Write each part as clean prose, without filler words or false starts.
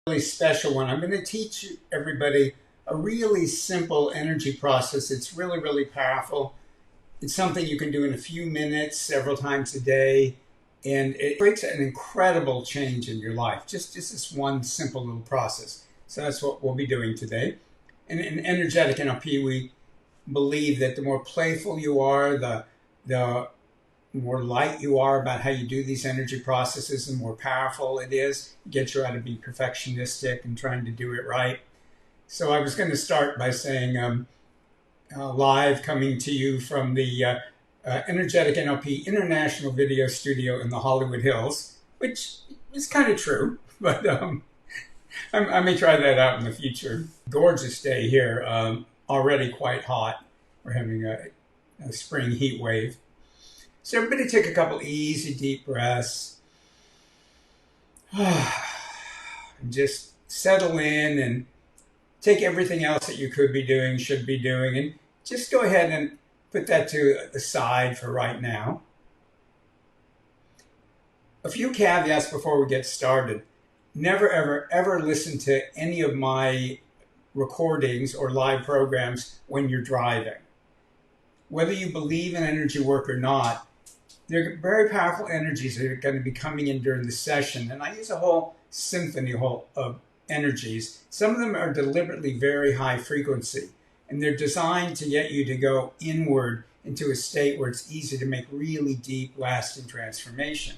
Really special one. I'm going to teach everybody a really simple energy process. It's really, really powerful. It's something you can do in a few minutes, several times a day, and it creates an incredible change in your life. Just this one simple little process. So that's what we'll be doing today. And in Energetic NLP, we believe that the more playful you are, the more light you are about how you do these energy processes, the more powerful it is. It gets you out of being perfectionistic and trying to do it right. So I was going to start by saying live coming to you from the Energetic NLP International Video Studio in the Hollywood Hills, which is kind of true, but I may try that out in the future. Gorgeous day here, already quite hot. We're having a spring heat wave. So everybody take a couple easy deep breaths. And just settle in and take everything else that you could be doing, should be doing, and just go ahead and put that to the side for right now. A few caveats before we get started. Never, ever, ever listen to any of my recordings or live programs when you're driving. Whether you believe in energy work or not, they're very powerful energies that are going to be coming in during the session. And I use a whole symphony of energies. Some of them are deliberately very high frequency, and they're designed to get you to go inward into a state where it's easy to make really deep, lasting transformation.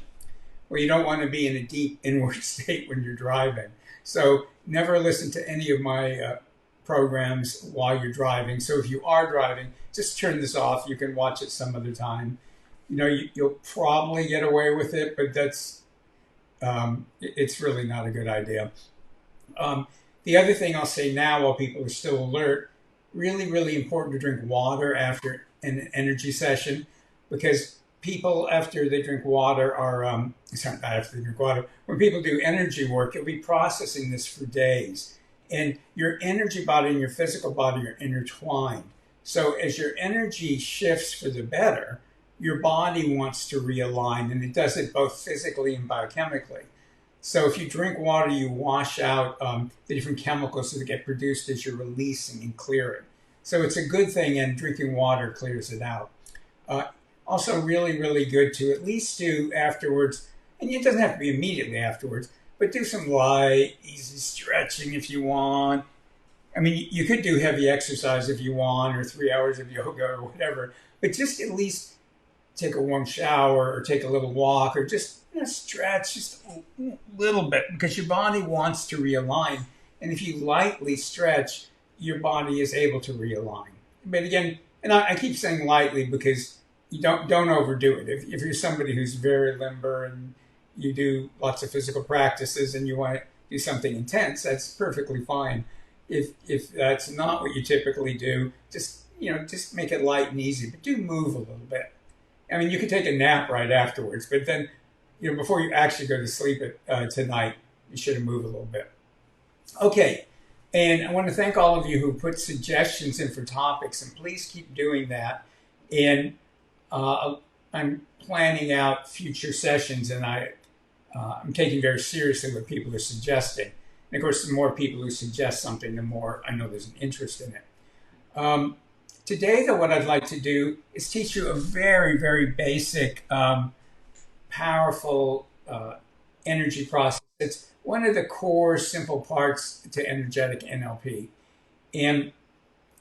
Well, you don't want to be in a deep inward state when you're driving. So never listen to any of my programs while you're driving. So if you are driving, just turn this off. You can watch it some other time. You know, you'll probably get away with it, but that's it's really not a good idea. The other thing I'll say now while people are still alert, really, really important to drink water after an energy session, because people after they drink water are, sorry, not after they drink water, when people do energy work, you'll be processing this for days. And your energy body and your physical body are intertwined. So as your energy shifts for the better, your body wants to realign, and it does it both physically and biochemically. So if you drink water, you wash out the different chemicals that get produced as you're releasing and clearing. So it's a good thing, and drinking water clears it out. Also really, really good to at least do afterwards, and it doesn't have to be immediately afterwards, but do some light, easy stretching if you want. I mean, you could do heavy exercise if you want, or 3 hours of yoga or whatever, but just at least take a warm shower or take a little walk or just stretch just a little bit, because your body wants to realign. And if you lightly stretch, your body is able to realign. But again, and I keep saying lightly because you don't overdo it. If you're somebody who's very limber and you do lots of physical practices and you want to do something intense, that's perfectly fine. If that's not what you typically do, just make it light and easy, but do move a little bit. I mean, you can take a nap right afterwards, but then, before you actually go to sleep tonight, you should move a little bit. Okay, and I want to thank all of you who put suggestions in for topics, and please keep doing that. And I'm planning out future sessions, and I'm taking very seriously what people are suggesting. And of course, the more people who suggest something, the more I know there's an interest in it. Today, though, what I'd like to do is teach you a very, very basic, powerful energy process. It's one of the core, simple parts to Energetic NLP. And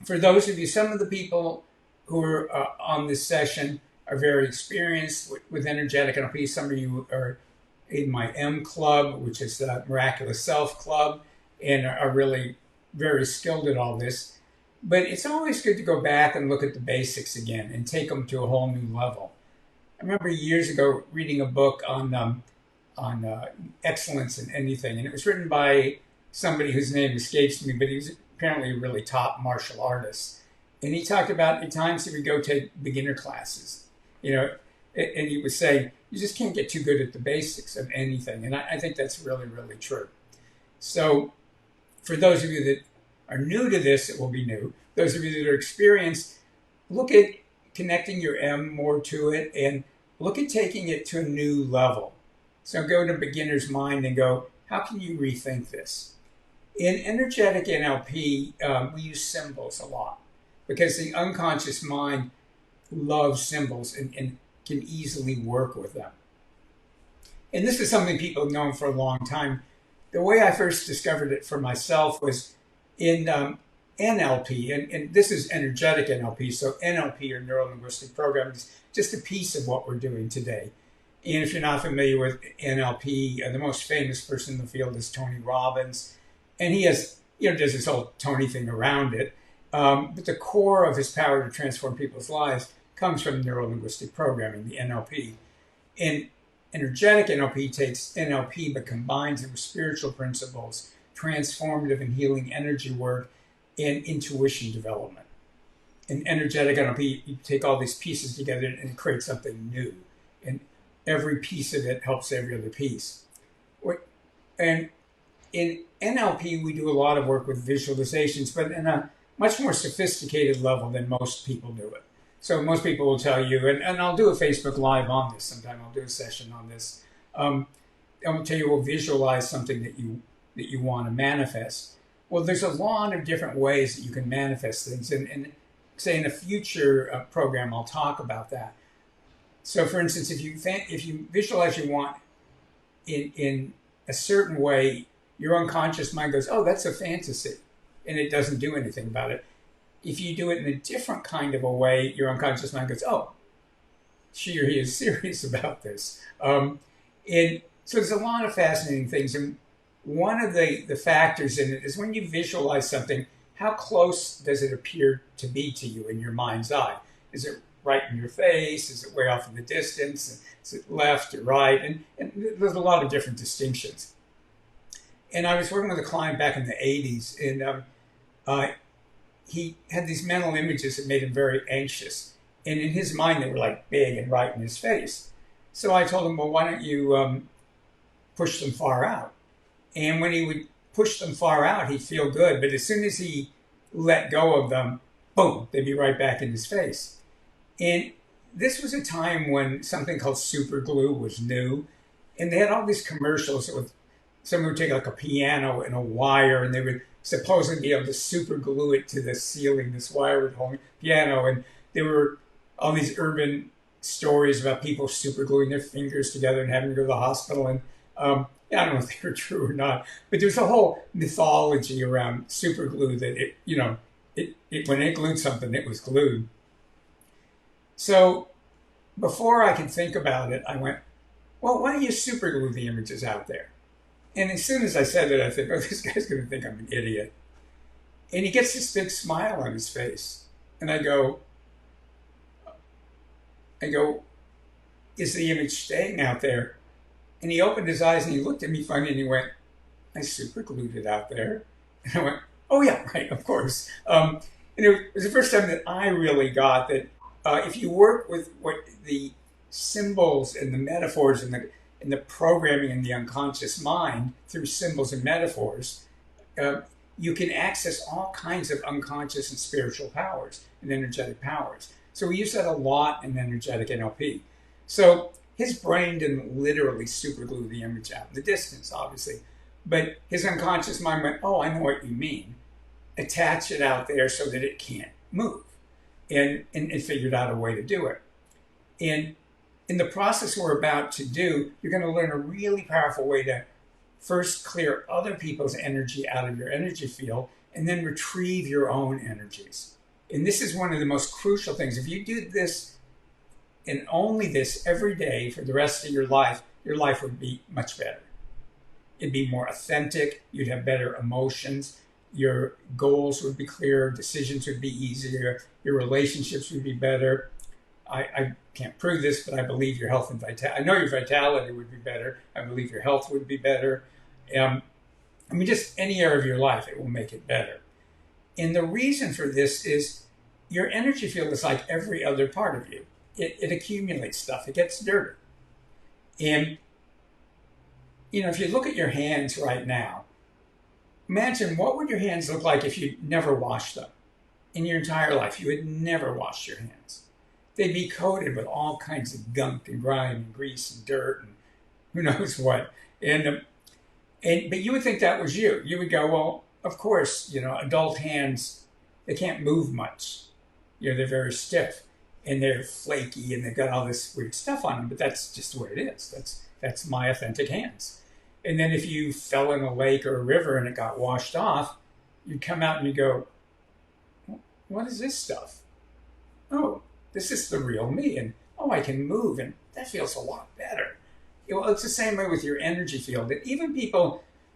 for those of you, some of the people who are on this session are very experienced with Energetic NLP. Some of you are in my M Club, which is the Miraculous Self Club, and are really very skilled at all this. But it's always good to go back and look at the basics again and take them to a whole new level. I remember years ago reading a book on excellence in anything, and it was written by somebody whose name escapes me, but he was apparently a really top martial artist. And he talked about at times he would go take beginner classes, and he was saying, you just can't get too good at the basics of anything. And I think that's really, really true. So for those of you that are new to this, it will be new. Those of you that are experienced, look at connecting your M more to it and look at taking it to a new level. So go to beginner's mind and go, how can you rethink this? In energetic NLP, we use symbols a lot because the unconscious mind loves symbols and can easily work with them. And this is something people have known for a long time. The way I first discovered it for myself was in NLP, and this is energetic NLP. So NLP, or neuro linguistic programming, is just a piece of what we're doing today. And if you're not familiar with NLP, the most famous person in the field is Tony Robbins, and he has, does this whole Tony thing around it. But the core of his power to transform people's lives comes from neuro linguistic programming, the NLP. And energetic NLP takes NLP but combines it with spiritual principles, transformative and healing energy work, and intuition development. In energetic NLP, you take all these pieces together and create something new. And every piece of it helps every other piece. And in NLP, we do a lot of work with visualizations, but in a much more sophisticated level than most people do it. So most people will tell you, and I'll do a Facebook Live on this sometime. I'll do a session on this. I'll tell you, we'll visualize something that you want to manifest. Well, there's a lot of different ways that you can manifest things, and say in a future program, I'll talk about that. So, for instance, if you visualize you want in a certain way, your unconscious mind goes, "Oh, that's a fantasy," and it doesn't do anything about it. If you do it in a different kind of a way, your unconscious mind goes, "Oh, she or he is serious about this." And so there's a lot of fascinating things. And one of the factors in it is when you visualize something, how close does it appear to be to you in your mind's eye? Is it right in your face? Is it way off in the distance? Is it left or right? And there's a lot of different distinctions. And I was working with a client back in the 80s, and he had these mental images that made him very anxious. And in his mind, they were like big and right in his face. So I told him, well, why don't you push them far out? And when he would push them far out, he'd feel good. But as soon as he let go of them, boom, they'd be right back in his face. And this was a time when something called super glue was new. And they had all these commercials with someone would take like a piano and a wire, and they would supposedly be able to super glue it to the ceiling. This wire would hold the piano. And there were all these urban stories about people super gluing their fingers together and having to go to the hospital. And I don't know if they were true or not, but there's a whole mythology around super glue that it when it glued something, it was glued. So before I could think about it, I went, well, why don't you super glue the images out there? And as soon as I said it, I think, oh, this guy's going to think I'm an idiot. And he gets this big smile on his face. And I go, is the image staying out there? And he opened his eyes and he looked at me funny and he went, I super glued it out there. And I went, oh yeah, right, of course. And it was the first time that I really got that if you work with what the symbols and the metaphors and the programming in the unconscious mind through symbols and metaphors, you can access all kinds of unconscious and spiritual powers and energetic powers. So we use that a lot in energetic NLP. So his brain didn't literally super glue the image out in the distance, obviously, but his unconscious mind went, oh, I know what you mean. Attach it out there so that it can't move, and figured out a way to do it. And in the process we're about to do, you're going to learn a really powerful way to first clear other people's energy out of your energy field and then retrieve your own energies. And this is one of the most crucial things. If you do this and only this every day for the rest of your life would be much better. It'd be more authentic. You'd have better emotions. Your goals would be clearer. Decisions would be easier. Your relationships would be better. I can't prove this, but I believe your health and vitality. I know your vitality would be better. I believe your health would be better. Just any area of your life, it will make it better. And the reason for this is your energy field is like every other part of you. It accumulates stuff. It gets dirty. And, if you look at your hands right now, imagine what would your hands look like if you never washed them in your entire life. You had never washed your hands. They'd be coated with all kinds of gunk and grime and grease and dirt and who knows what. And But you would think that was you. You would go, well, of course, adult hands, they can't move much. They're very stiff and they're flaky and they've got all this weird stuff on them, but that's just the way it is. That's my authentic hands. And then if you fell in a lake or a river and it got washed off, you'd come out and you go, what is this stuff? Oh, this is the real me. And oh, I can move and that feels a lot better. Well, it's the same way with your energy field. And even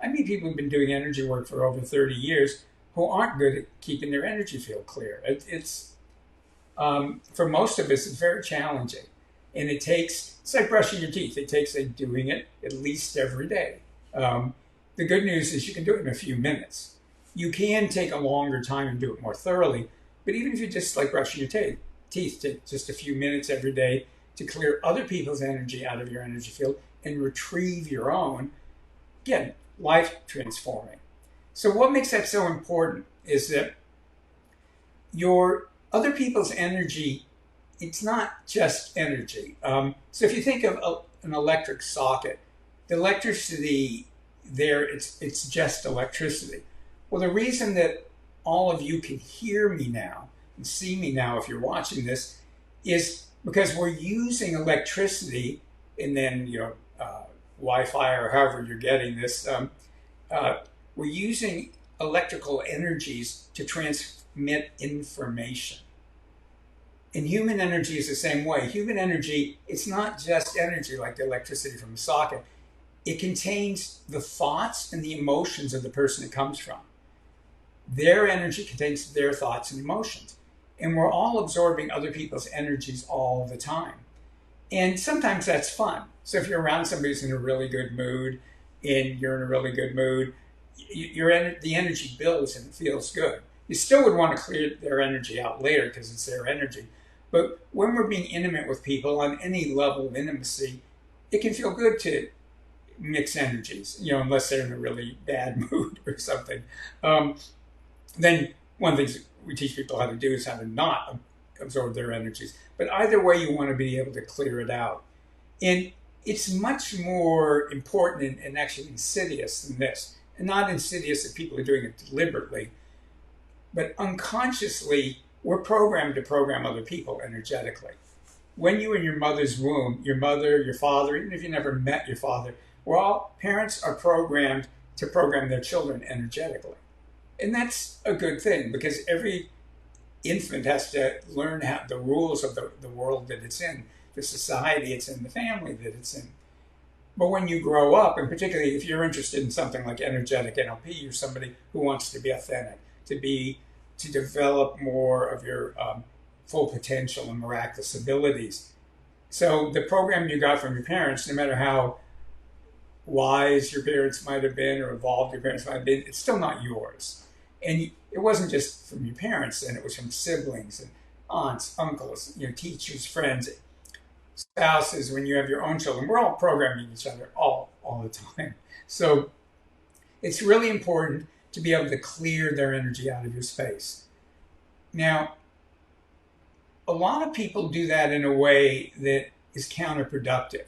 I meet people who've been doing energy work for over 30 years who aren't good at keeping their energy field clear. It's for most of us, it's very challenging. And it's like brushing your teeth. It takes doing it at least every day. The good news is you can do it in a few minutes. You can take a longer time and do it more thoroughly. But even if you just like brushing your teeth, take just a few minutes every day to clear other people's energy out of your energy field and retrieve your own, again, life transforming. So what makes that so important is that your other people's energy, it's not just energy. So if you think of an electric socket, the electricity there, it's just electricity. Well, the reason that all of you can hear me now and see me now if you're watching this is because we're using electricity and then Wi-Fi or however you're getting this. We're using electrical energies to transmit information. And human energy is the same way. Human energy, it's not just energy like the electricity from a socket. It contains the thoughts and the emotions of the person it comes from. Their energy contains their thoughts and emotions. And we're all absorbing other people's energies all the time. And sometimes that's fun. So if you're around somebody who's in a really good mood and you're in a really good mood, the energy builds and it feels good. You still would want to clear their energy out later because it's their energy. But when we're being intimate with people on any level of intimacy, it can feel good to mix energies, unless they're in a really bad mood or something. Then one of the things we teach people how to do is how to not absorb their energies. But either way, you want to be able to clear it out. And it's much more important and actually insidious than this. And not insidious that people are doing it deliberately, but unconsciously, we're programmed to program other people energetically. When you were in your mother's womb, your mother, your father, even if you never met your father, parents are programmed to program their children energetically. And that's a good thing because every infant has to learn the rules of the world that it's in, the society it's in, the family that it's in. But when you grow up, and particularly if you're interested in something like energetic NLP, you're somebody who wants to be authentic, to develop more of your full potential and miraculous abilities. So the program you got from your parents, no matter how wise your parents might have been or evolved your parents might have been, it's still not yours. And it wasn't just from your parents, and it was from siblings and aunts, uncles, teachers, friends, spouses. When you have your own children, we're all programming each other all the time. So it's really important to be able to clear their energy out of your space. Now, a lot of people do that in a way that is counterproductive.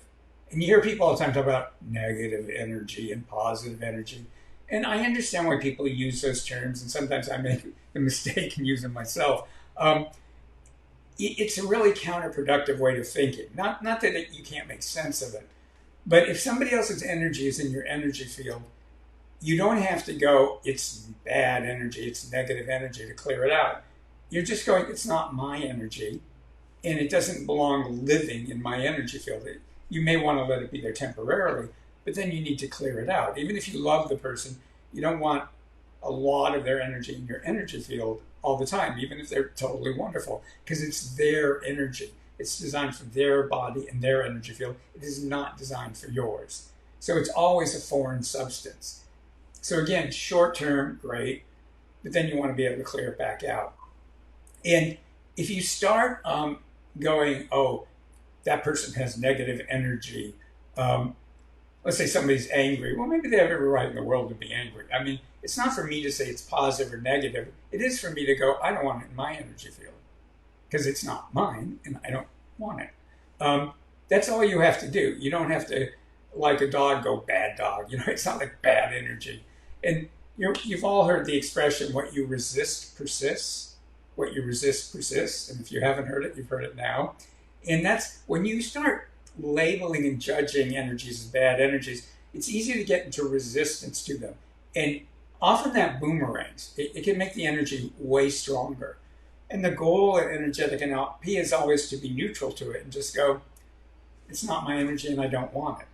And you hear people all the time talk about negative energy and positive energy. And I understand why people use those terms, and sometimes I make the mistake and use them myself. It's a really counterproductive way of thinking. Not that you can't make sense of it, but if somebody else's energy is in your energy field, you don't have to go, it's bad energy, it's negative energy to clear it out. You're just going, it's not my energy, and it doesn't belong living in my energy field. You may want to let it be there temporarily, but then you need to clear it out. Even if you love the person, you don't want a lot of their energy in your energy field all the time, even if they're totally wonderful, because it's their energy. It's designed for their body and their energy field. It is not designed for yours. So it's always a foreign substance. So again, short term, great, but then you want to be able to clear it back out. And if you start going, oh, that person has negative energy, let's say somebody's angry. Well, maybe they have every right in the world to be angry. I mean, it's not for me to say it's positive or negative. It is for me to go, I don't want it in my energy field because it's not mine and I don't want it. That's all you have to do. You don't have to like a dog go bad dog. It's not like bad energy. And you've all heard the expression, what you resist persists. What you resist persists. And if you haven't heard it, you've heard it now. And that's when you start labeling and judging energies as bad energies, it's easy to get into resistance to them. And often that boomerangs. It can make the energy way stronger. And the goal at Energetic NLP is always to be neutral to it and just go, it's not my energy and I don't want it.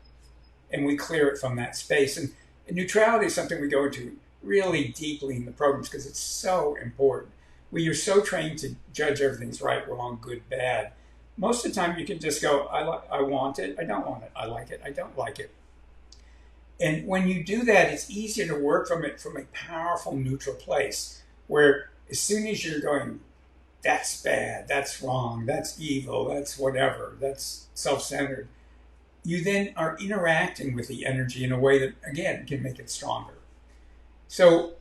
And we clear it from that space. And neutrality is something we go into really deeply in the programs because it's so important. You're so trained to judge everything's right, wrong, good, bad. Most of the time you can just go, I want it, I don't want it. I like it, I don't like it. And when you do that, it's easier to work from it from a powerful neutral place where as soon as you're going, that's bad, that's wrong, that's evil, that's whatever, that's self-centered, you then are interacting with the energy in a way that, again, can make it stronger. So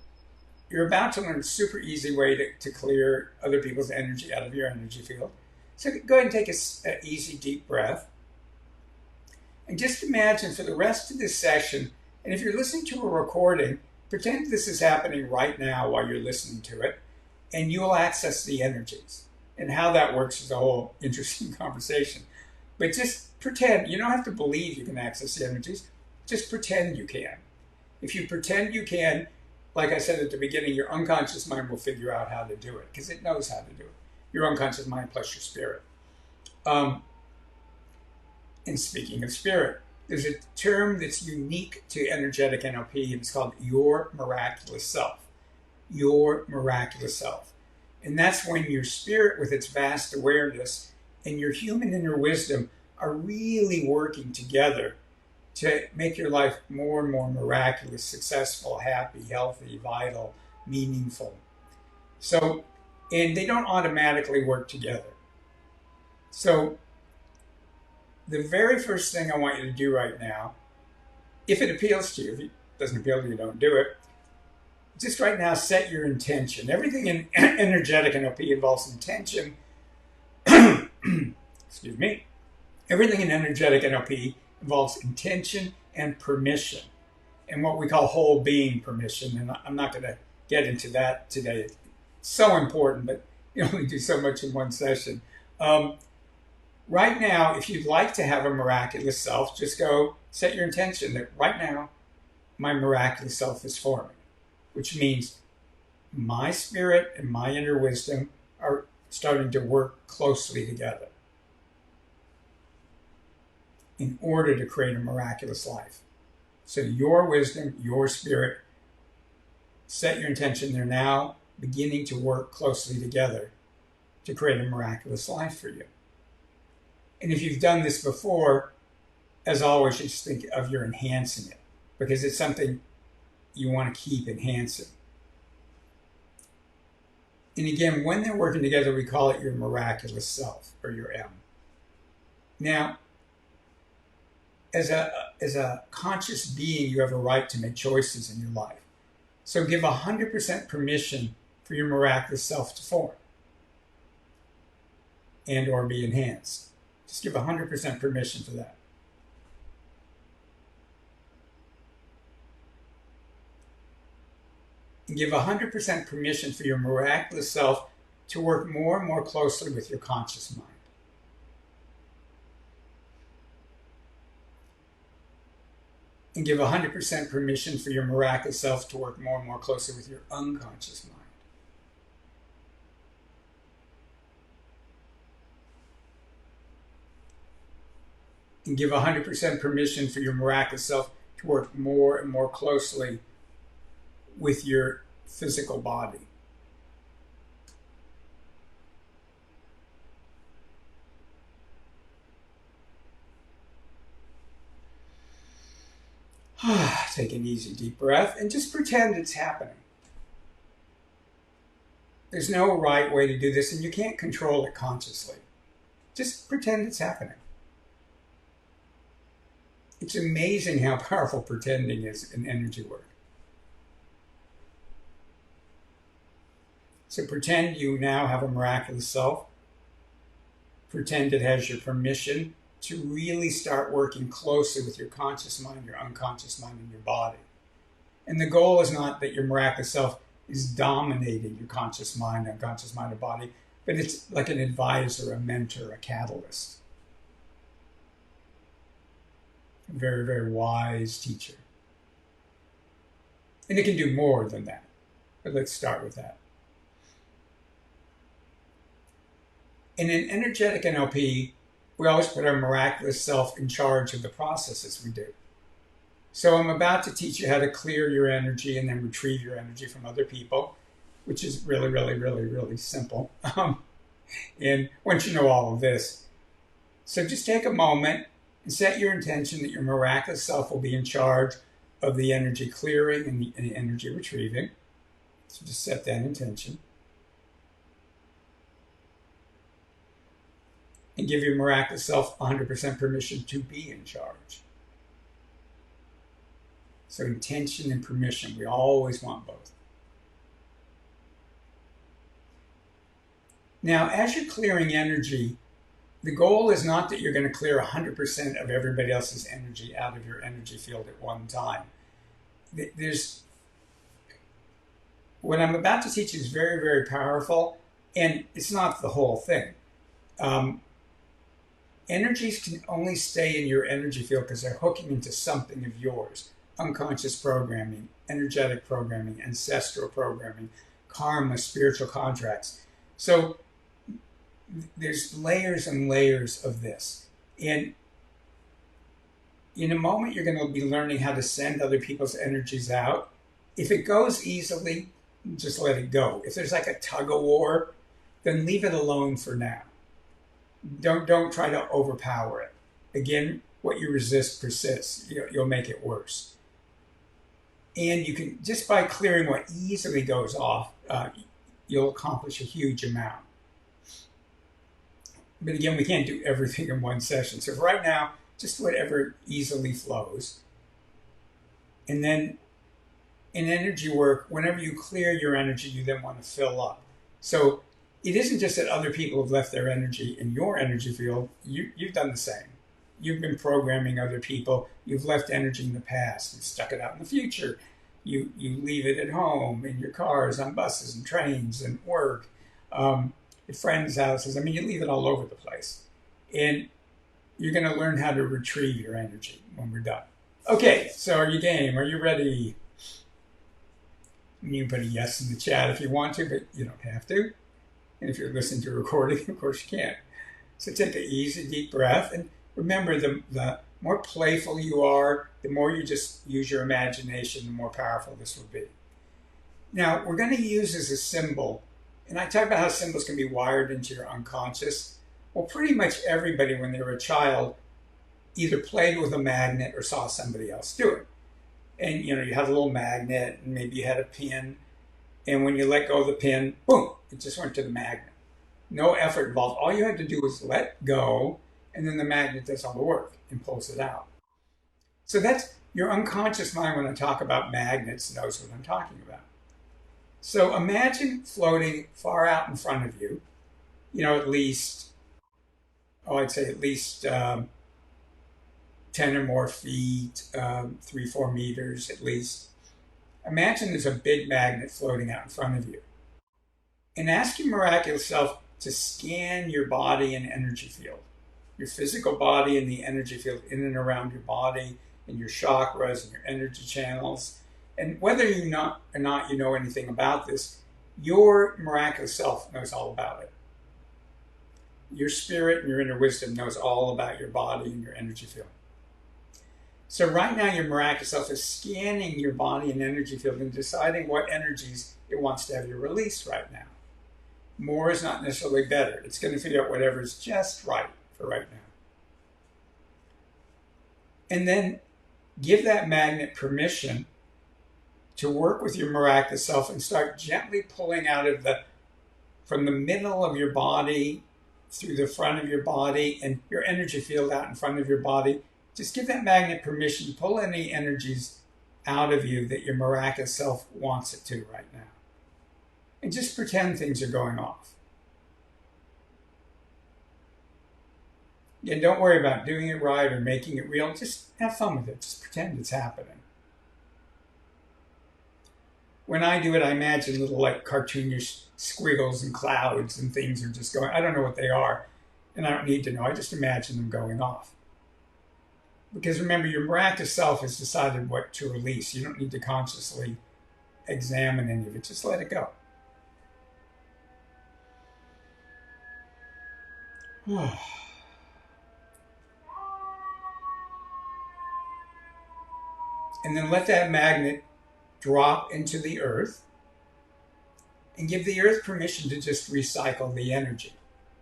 you're about to learn a super easy way to clear other people's energy out of your energy field. So go ahead and take an easy, deep breath. And just imagine for the rest of this session, and if you're listening to a recording, pretend this is happening right now while you're listening to it, and you'll access the energies. And how that works is a whole interesting conversation. But just pretend, you don't have to believe you can access the energies, just pretend you can. If you pretend you can, like I said at the beginning, your unconscious mind will figure out how to do it, because it knows how to do it. Your unconscious mind plus your spirit. And speaking of spirit, there's a term that's unique to Energetic NLP, and it's called your miraculous self. Your miraculous self. And that's when your spirit with its vast awareness and your human inner wisdom are really working together to make your life more and more miraculous, successful, happy, healthy, vital, meaningful. So, and they don't automatically work together. So, the very first thing I want you to do right now, if it appeals to you, if it doesn't appeal to you, don't do it. Just right now, set your intention. Everything in Energetic NLP involves intention. Excuse me. Everything in Energetic NLP involves intention and permission, and what we call whole being permission. And I'm not going to get into that today. It's so important, but you only do so much in one session. Right now, if you'd like to have a miraculous self, just go set your intention that right now, my miraculous self is forming, which means my spirit and my inner wisdom are starting to work closely together in order to create a miraculous life. So your wisdom, your spirit, set your intention. They're now beginning to work closely together to create a miraculous life for you. And if you've done this before, as always, just think of you're enhancing it, because it's something you want to keep enhancing. And again, when they're working together, we call it your miraculous self, or your M. Now, as a conscious being, you have a right to make choices in your life. So give 100% permission for your miraculous self to form and or be enhanced. Just give 100% permission for that. And give 100% permission for your miraculous self to work more and more closely with your conscious mind. And give 100% permission for your miraculous self to work more and more closely with your unconscious mind. And give 100% permission for your miraculous self to work more and more closely with your physical body. Take an easy deep breath and just pretend it's happening. There's no right way to do this, and you can't control it consciously. Just pretend it's happening. It's amazing how powerful pretending is in energy work. So pretend you now have a miraculous self. Pretend it has your permission to really start working closely with your conscious mind, your unconscious mind, and your body. And the goal is not that your miraculous self is dominating your conscious mind, unconscious mind, or body, but it's like an advisor, a mentor, a catalyst. A very, very wise teacher. And it can do more than that. But let's start with that. In an energetic NLP, we always put our miraculous self in charge of the processes we do. So I'm about to teach you how to clear your energy and then retrieve your energy from other people, which is really, really, really, really simple. And once you know all of this, so just take a moment and set your intention that your miraculous self will be in charge of the energy clearing and the energy retrieving. So just set that intention. And give your miraculous self 100% permission to be in charge. So intention and permission, we always want both. Now, as you're clearing energy, the goal is not that you're going to clear 100% of everybody else's energy out of your energy field at one time. What I'm about to teach you is very, very powerful, and it's not the whole thing. Energies can only stay in your energy field because they're hooking into something of yours. Unconscious programming, energetic programming, ancestral programming, karma, spiritual contracts. So there's layers and layers of this. And in a moment, you're going to be learning how to send other people's energies out. If it goes easily, just let it go. If there's like a tug of war, then leave it alone for now. Don't try to overpower it. Again, what you resist persists. You'll make it worse. And you can, just by clearing what easily goes off, you'll accomplish a huge amount. But again, we can't do everything in one session. So for right now, just whatever easily flows. And then in energy work, whenever you clear your energy, you then want to fill up. So it isn't just that other people have left their energy in your energy field. You've done the same. You've been programming other people. You've left energy in the past and stuck it out in the future. You leave it at home, in your cars, on buses and trains and work, at friends' houses. I mean, you leave it all over the place. And you're going to learn how to retrieve your energy when we're done. Okay, so are you game? Are you ready? You can put a yes in the chat if you want to, but you don't have to. And if you're listening to a recording, of course you can't. So take an easy, deep breath. And remember, the more playful you are, the more you just use your imagination, the more powerful this will be. Now, we're going to use as a symbol, and I talk about how symbols can be wired into your unconscious. Well, pretty much everybody, when they were a child, either played with a magnet or saw somebody else do it. And, you had a little magnet, and maybe you had a pin. And when you let go of the pin, boom, it just went to the magnet. No effort involved. All you had to do was let go, and then the magnet does all the work and pulls it out. So that's your unconscious mind, when I talk about magnets, knows what I'm talking about. So imagine floating far out in front of you, at least, I'd say at least 10 or more feet, 3-4 meters at least. Imagine there's a big magnet floating out in front of you. And ask your miraculous self to scan your body and energy field. Your physical body and the energy field in and around your body, and your chakras and your energy channels. And whether or not you know anything about this, your miraculous self knows all about it. Your spirit and your inner wisdom knows all about your body and your energy field. So right now, your miraculous self is scanning your body and energy field and deciding what energies it wants to have you release right now. More is not necessarily better. It's going to figure out whatever is just right for right now. And then give that magnet permission to work with your miraculous self and start gently pulling out of from the middle of your body, through the front of your body, and your energy field out in front of your body. Just give that magnet permission to pull any energies out of you that your miraculous self wants it to right now. And just pretend things are going off. Again, don't worry about doing it right or making it real. Just have fun with it. Just pretend it's happening. When I do it, I imagine little like cartoonish squiggles and clouds and things are just going. I don't know what they are, and I don't need to know. I just imagine them going off. Because remember, your miraculous self has decided what to release. You don't need to consciously examine any of it. Just let it go. And then let that magnet drop into the earth and give the earth permission to just recycle the energy,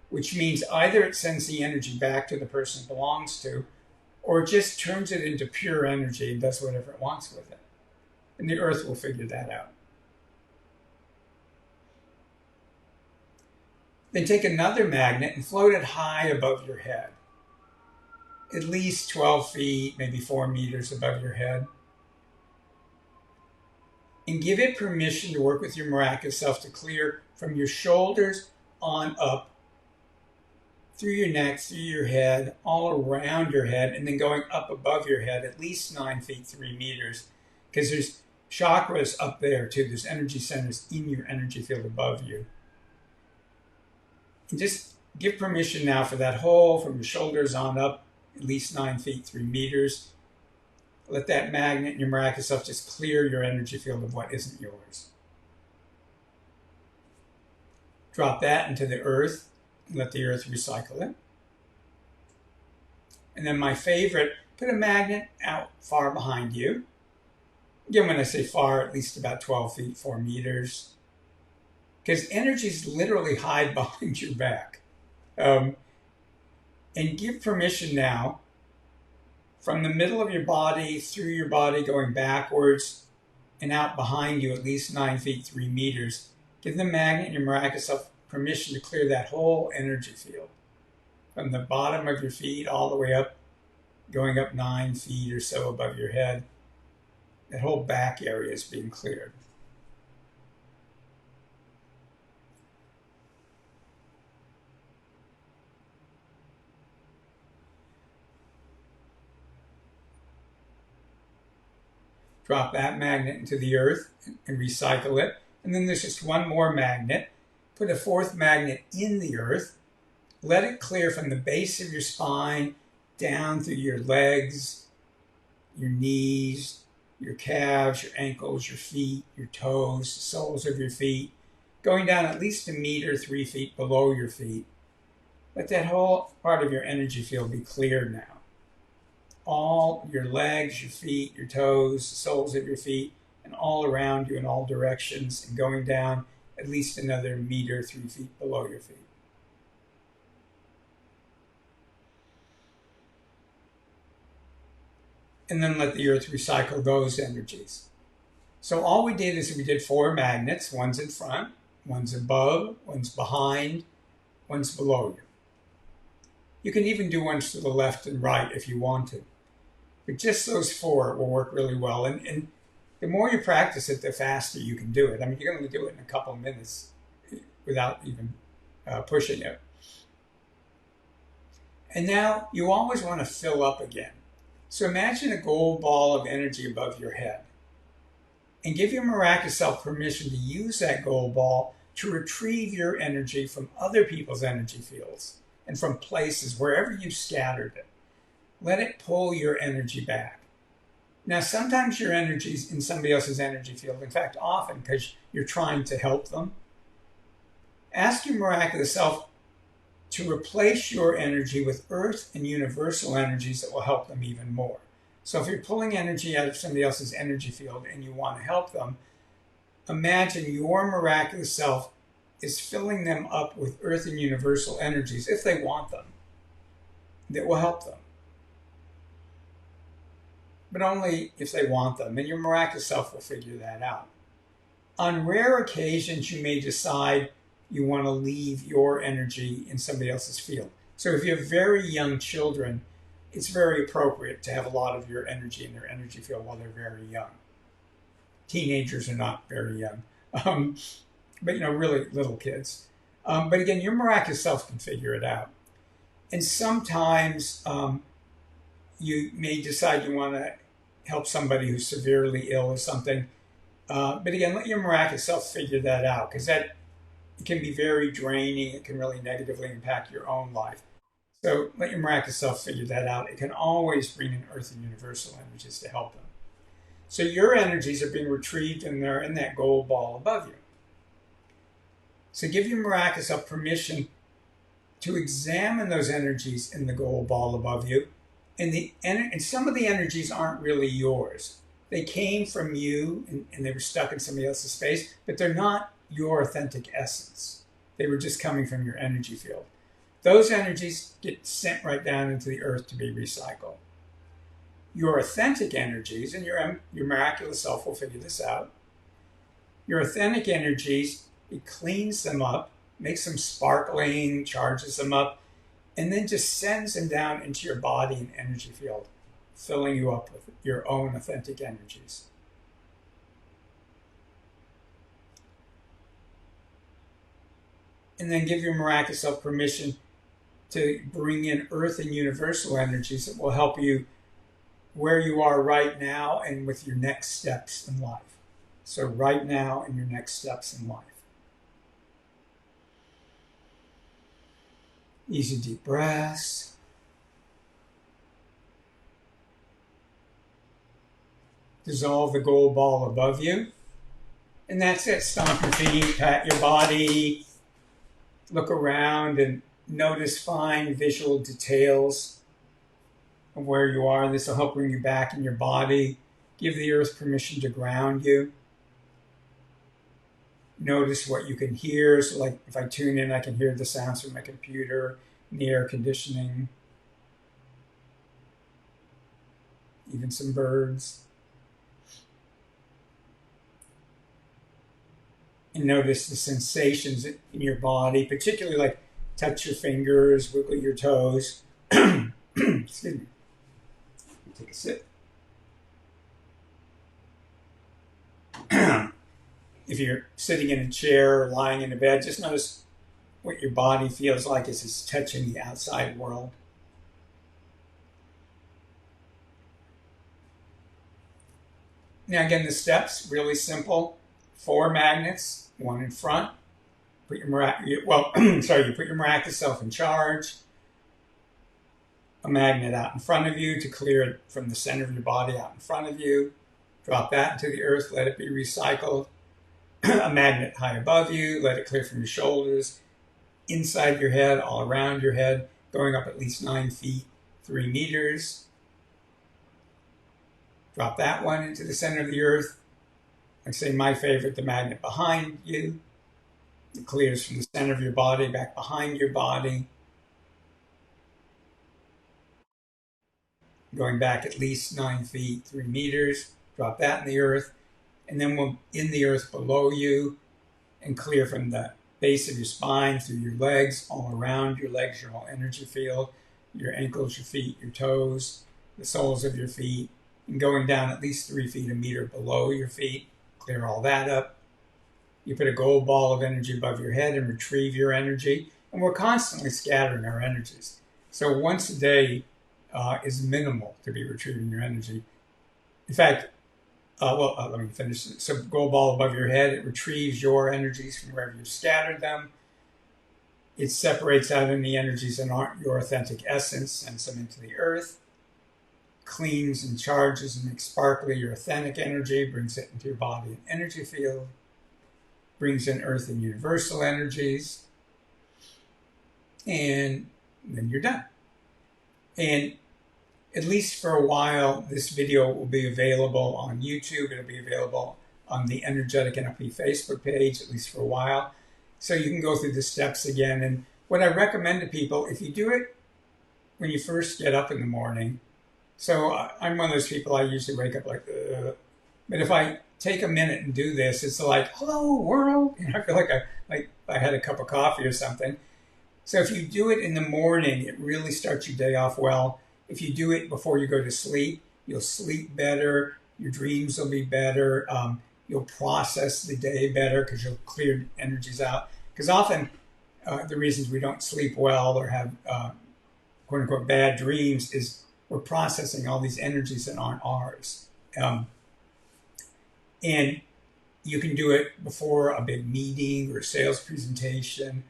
which means either it sends the energy back to the person it belongs to, or it just turns it into pure energy and does whatever it wants with it. And the earth will figure that out. Then take another magnet and float it high above your head, at least 12 feet, maybe 4 meters above your head. And give it permission to work with your miraculous self to clear from your shoulders on up, through your neck, through your head, all around your head, and then going up above your head, at least 9 feet, 3 meters, because there's chakras up there too. There's energy centers in your energy field above you. And just give permission now for that hole from your shoulders on up, at least 9 feet, 3 meters. Let that magnet and your miraculous self just clear your energy field of what isn't yours. Drop that into the earth and let the earth recycle it. And then my favorite, put a magnet out far behind you. Again, when I say far, at least about 12 feet, 4 meters. Because energies literally hide behind your back. And give permission now from the middle of your body, through your body, going backwards and out behind you, at least 9 feet, 3 meters. Give the magnet and your miraculous self permission to clear that whole energy field. From the bottom of your feet all the way up, going up 9 feet or so above your head. That whole back area is being cleared. Drop that magnet into the earth and recycle it. And then there's just one more magnet. Put a fourth magnet in the earth. Let it clear from the base of your spine down through your legs, your knees, your calves, your ankles, your feet, your toes, the soles of your feet, going down at least 1 meter, 3 feet below your feet. Let that whole part of your energy field be cleared now. All your legs, your feet, your toes, the soles of your feet, and all around you in all directions, and going down at least another 1 meter, 3 feet below your feet. And then let the earth recycle those energies. So all we did is we did 4 magnets. One's in front, one's above, one's behind, one's below you. You can even do ones to the left and right if you want to. But just those 4 will work really well. And the more you practice it, the faster you can do it. I mean, you're going to do it in a couple of minutes without even pushing it. And now you always want to fill up again. So imagine a gold ball of energy above your head. And give your miraculous self permission to use that gold ball to retrieve your energy from other people's energy fields and from places, wherever you scattered it. Let it pull your energy back. Now, sometimes your energy is in somebody else's energy field. In fact, often, because you're trying to help them. Ask your miraculous self to replace your energy with earth and universal energies that will help them even more. So if you're pulling energy out of somebody else's energy field and you want to help them, imagine your miraculous self is filling them up with earth and universal energies, if they want them, that will help them. But only if they want them, and your miraculous self will figure that out. On rare occasions, you may decide you want to leave your energy in somebody else's field. So if you have very young children, it's very appropriate to have a lot of your energy in their energy field while they're very young. Teenagers are not very young, but really little kids. But again, your miraculous self can figure it out. And sometimes you may decide you want to help somebody who's severely ill or something. But again, let your miraculous self figure that out, because that it can be very draining. It can really negatively impact your own life. So let your miraculous self figure that out. It can always bring in earth and universal energies to help them. So your energies are being retrieved and they're in that gold ball above you. So give your miraculous self permission to examine those energies in the gold ball above you. And some of the energies aren't really yours. They came from you and they were stuck in somebody else's space, but they're not your authentic essence. They were just coming from your energy field. Those energies get sent right down into the earth to be recycled. Your authentic energies, and your miraculous self will figure this out, your authentic energies, it cleans them up, makes them sparkling, charges them up, and then just sends them down into your body and energy field, filling you up with your own authentic energies. And then give your miraculous self permission to bring in earth and universal energies that will help you where you are right now and with your next steps in life. So right now and your next steps in life. Easy deep breaths. Dissolve the gold ball above you. And that's it. Stomp your feet, pat your body, look around and notice fine visual details of where you are. This will help bring you back in your body. Give the earth permission to ground you. Notice what you can hear. So like if I tune in, I can hear the sounds from my computer, and the air conditioning, even some birds. And notice the sensations in your body, particularly like touch your fingers, wiggle your toes. Excuse me. Take a sip. If you're sitting in a chair or lying in a bed, just notice what your body feels like as it's touching the outside world. Now again, the steps, really simple. 4 magnets, 1 in front. Put your you put your miraculous self in charge. A magnet out in front of you to clear it from the center of your body out in front of you. Drop that into the earth, let it be recycled. A magnet high above you, let it clear from your shoulders, inside your head, all around your head, going up at least 9 feet, 3 meters. Drop that one into the center of the earth. I'd say my favorite, the magnet behind you. It clears from the center of your body back behind your body. Going back at least 9 feet, 3 meters. Drop that in the earth. And then we'll in the earth below you and clear from the base of your spine through your legs, all around your legs, your whole energy field, your ankles, your feet, your toes, the soles of your feet, and going down at least 3 feet, a meter below your feet. Clear all that up. You put a gold ball of energy above your head and retrieve your energy. And we're constantly scattering our energies. So once a day is minimal to be retrieving your energy. In fact, let me finish. So gold ball above your head, it retrieves your energies from wherever you've scattered them. It separates out any energies that aren't your authentic essence, sends them into the earth, cleans and charges and makes sparkly your authentic energy, brings it into your body and energy field, brings in earth and universal energies, and then you're done. And at least for a while, this video will be available on YouTube. It'll be available on the Energetic NLP Facebook page, at least for a while. So you can go through the steps again. And what I recommend to people, if you do it when you first get up in the morning, so I'm one of those people, I usually wake up like, ugh. But if I take a minute and do this, it's like, hello, world. I feel like I had a cup of coffee or something. So if you do it in the morning, it really starts your day off well. If you do it before you go to sleep, you'll sleep better. Your dreams will be better. You'll process the day better because you'll clear energies out. Because often the reasons we don't sleep well or have quote unquote bad dreams is we're processing all these energies that aren't ours. And you can do it before a big meeting or sales presentation,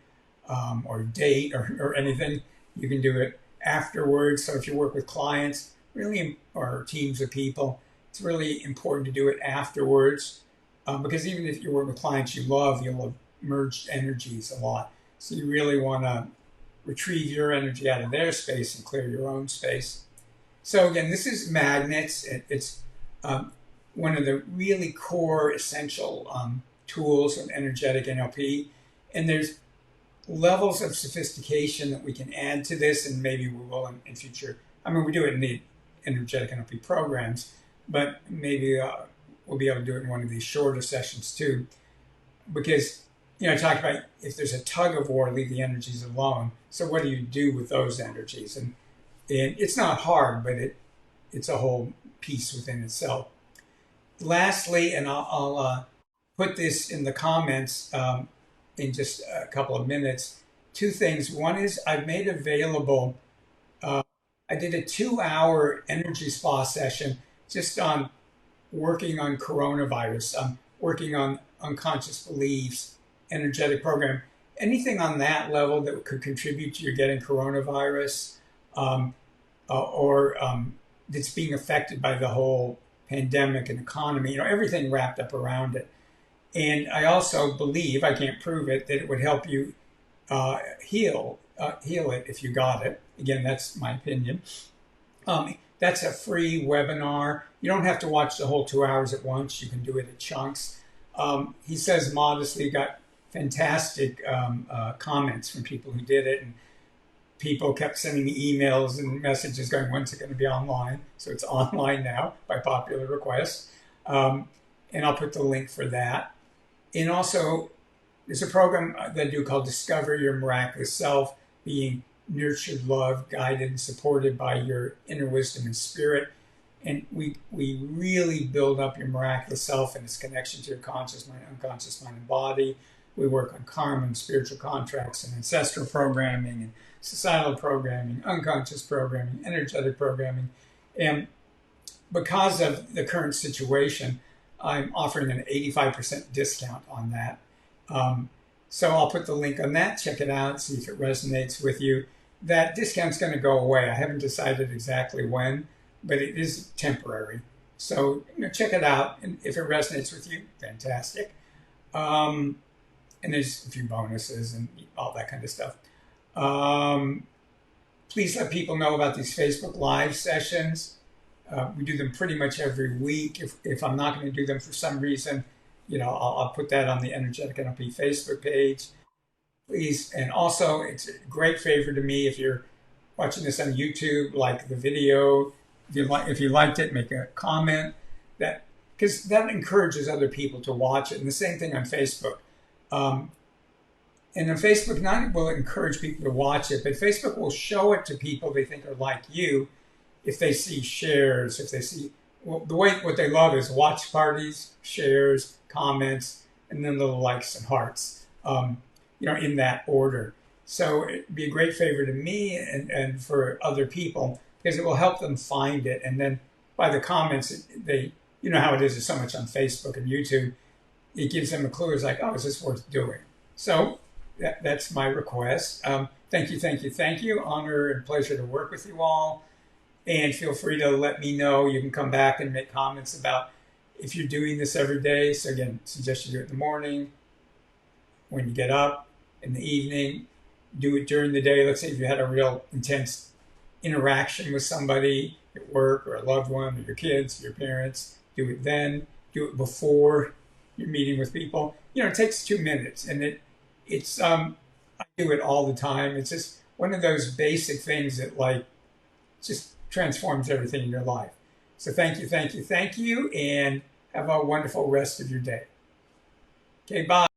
or date or anything. You can do it afterwards. So if you work with clients, really, or teams of people, it's really important to do it afterwards, because even if you work with clients you love, you'll have merged energies a lot. So you really want to retrieve your energy out of their space and clear your own space. So again, this is magnets. It's one of the really core essential tools of energetic NLP. And there's levels of sophistication that we can add to this, and maybe we will in future. I mean, we do it in the energetic NLP programs, but maybe we'll be able to do it in one of these shorter sessions too. Because, I talked about if there's a tug of war, leave the energies alone. So what do you do with those energies? And it's not hard, but it's a whole piece within itself. Lastly, and I'll put this in the comments in just a couple of minutes, two things. One is I've made available, I did a 2-hour energy spa session just on working on coronavirus, working on unconscious beliefs, energetic program, anything on that level that could contribute to your getting coronavirus, or that's being affected by the whole pandemic and economy, everything wrapped up around it. And I also believe, I can't prove it, that it would help you heal it if you got it. Again, that's my opinion. That's a free webinar. You don't have to watch the whole 2 hours at once. You can do it in chunks. He says modestly, got fantastic comments from people who did it. And people kept sending me emails and messages going, when's it going to be online? So it's online now by popular request. And I'll put the link for that. And also, there's a program that I do called Discover Your Miraculous Self, being nurtured, loved, guided, and supported by your inner wisdom and spirit. And we really build up your miraculous self and its connection to your conscious mind, unconscious mind, and body. We work on karma and spiritual contracts and ancestral programming and societal programming, unconscious programming, energetic programming. And because of the current situation, I'm offering an 85% discount on that. So I'll put the link on that. Check it out, see if it resonates with you. That discount's going to go away. I haven't decided exactly when, but it is temporary. So check it out, and if it resonates with you, fantastic. And there's a few bonuses and all that kind of stuff. Please let people know about these Facebook Live sessions. We do them pretty much every week. If I'm not going to do them for some reason, I'll put that on the Energetic NLP Facebook page. Please, and also it's a great favor to me if you're watching this on YouTube, like the video. If you liked it, make a comment. Because that encourages other people to watch it. And the same thing on Facebook. And on Facebook, not only will it encourage people to watch it, but Facebook will show it to people they think are like you. If they see shares, if they see, what they love is watch parties, shares, comments, and then little likes and hearts, in that order. So it'd be a great favor to me and for other people, because it will help them find it. And then by the comments, you know how it is, there's so much on Facebook and YouTube, it gives them a clue. It's like, oh, is this worth doing? So that's my request. Thank you. Honor and pleasure to work with you all. And feel free to let me know. You can come back and make comments about if you're doing this every day. So again, suggest you do it in the morning, when you get up, in the evening, do it during the day. Let's say if you had a real intense interaction with somebody at work or a loved one or your kids, your parents, do it then. Do it before you're meeting with people. It takes 2 minutes, and it's I do it all the time. It's just one of those basic things that just transforms everything in your life. So thank you, and have a wonderful rest of your day. Okay, bye.